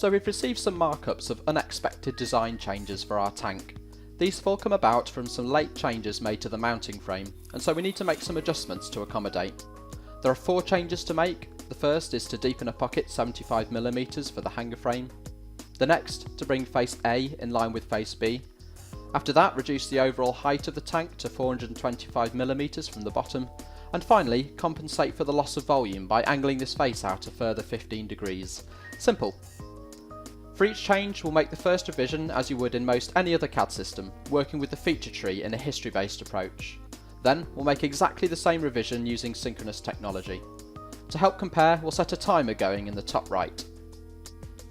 So we've received some markups of unexpected design changes for our tank. These have all come about from some late changes made to the mounting frame, and so we need to make some adjustments to accommodate. There are 4 changes to make. The first is to deepen a pocket 75mm for the hanger frame. The next, to bring face A in line with face B. After that, reduce the overall height of the tank to 425mm from the bottom. And finally, compensate for the loss of volume by angling this face out a further 15 degrees. Simple. For each change, we'll make the first revision as you would in most any other CAD system, working with the feature tree in a history-based approach. Then, we'll make exactly the same revision using synchronous technology. To help compare, we'll set a timer going in the top right.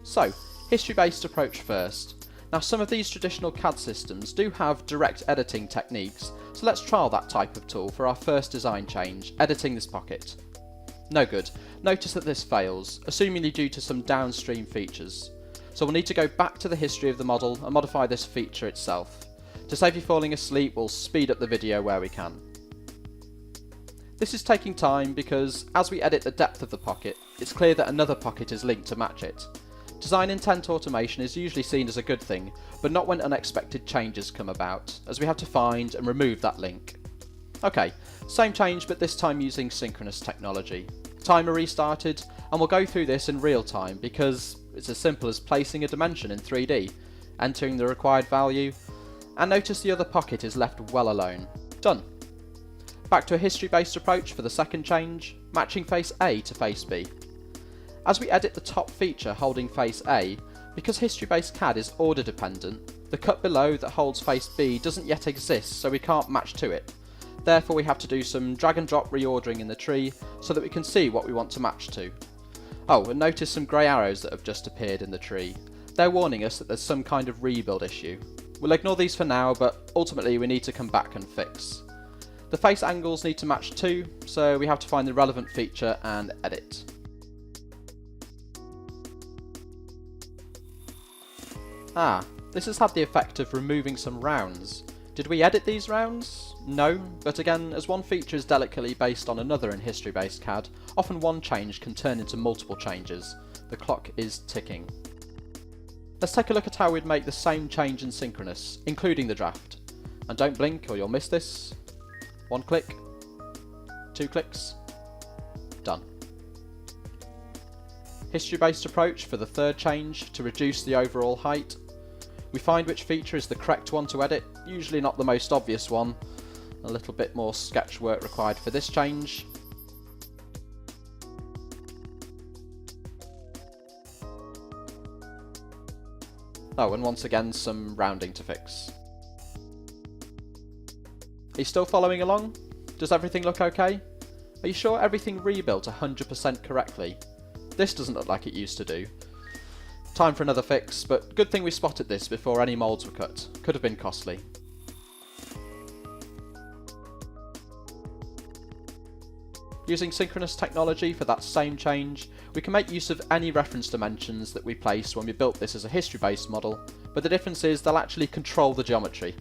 So, history-based approach first. Now, some of these traditional CAD systems do have direct editing techniques, so let's trial that type of tool for our first design change, editing this pocket. No good. Notice that this fails, assumingly due to some downstream features. So we'll need to go back to the history of the model and modify this feature itself. To save you falling asleep, we'll speed up the video where we can. This is taking time because, as we edit the depth of the pocket, it's clear that another pocket is linked to match it. Design intent automation is usually seen as a good thing, but not when unexpected changes come about, as we have to find and remove that link. Okay, same change but this time using synchronous technology. Timer restarted, and we'll go through this in real time because it's as simple as placing a dimension in 3D, entering the required value, and notice the other pocket is left well alone. Done. Back to a history-based approach for the second change, matching face A to face B. As we edit the top feature holding face A, because history-based CAD is order dependent, the cut below that holds face B doesn't yet exist, so we can't match to it. Therefore we have to do some drag and drop reordering in the tree so that we can see what we want to match to. Oh, and notice some grey arrows that have just appeared in the tree. They're warning us that there's some kind of rebuild issue. We'll ignore these for now, but ultimately we need to come back and fix. The face angles need to match too, so we have to find the relevant feature and edit. This has had the effect of removing some rounds. Did we edit these rounds? No, but again, as one feature is delicately based on another in history-based CAD, often one change can turn into multiple changes. The clock is ticking. Let's take a look at how we'd make the same change in synchronous, including the draft. And don't blink or you'll miss this. 1 click, 2 clicks, done. History-based approach for the third change, to reduce the overall height. We find which feature is the correct one to edit, usually not the most obvious one. A little bit more sketch work required for this change. Oh, and once again some rounding to fix. Are you still following along? Does everything look okay? Are you sure everything rebuilt 100% correctly? This doesn't look like it used to do. Time for another fix, but good thing we spotted this before any moulds were cut. Could have been costly. Using synchronous technology for that same change, we can make use of any reference dimensions that we placed when we built this as a history-based model, but the difference is they'll actually control the geometry.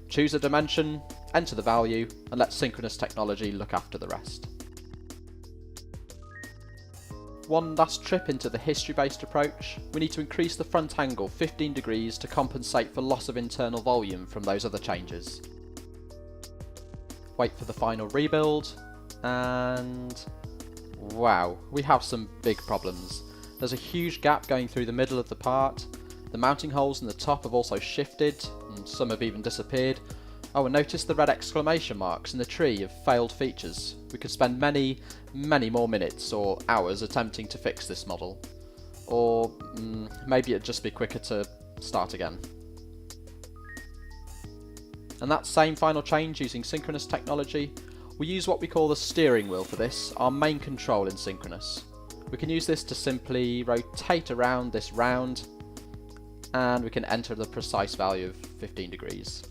Choose a dimension, enter the value, and let synchronous technology look after the rest. One last trip into the history-based approach, we need to increase the front angle 15 degrees to compensate for loss of internal volume from those other changes. Wait for the final rebuild, and wow, we have some big problems. There's a huge gap going through the middle of the part, the mounting holes in the top have also shifted, and some have even disappeared. Oh, and notice the red exclamation marks in the tree of failed features. We could spend many more minutes or hours attempting to fix this model. Or maybe it'd just be quicker to start again. And that same final change using synchronous technology, we use what we call the steering wheel for this, our main control in synchronous. We can use this to simply rotate around this round, and we can enter the precise value of 15 degrees.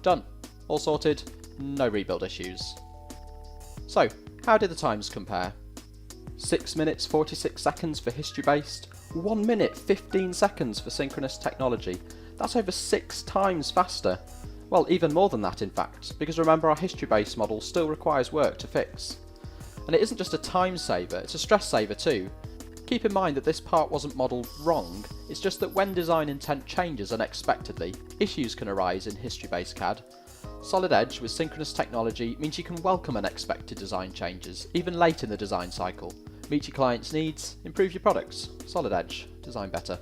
Done. All sorted, no rebuild issues. So, how did the times compare? 6 minutes 46 seconds for history based, 1 minute 15 seconds for synchronous technology. That's over 6 times faster. Well, even more than that in fact, because remember our history based model still requires work to fix. And it isn't just a time saver, it's a stress saver too. keep in mind that this part wasn't modelled wrong, it's just that when design intent changes unexpectedly, issues can arise in history-based CAD. Solid Edge with synchronous technology means you can welcome unexpected design changes, even late in the design cycle. Meet your clients' needs, improve your products. Solid Edge, design better.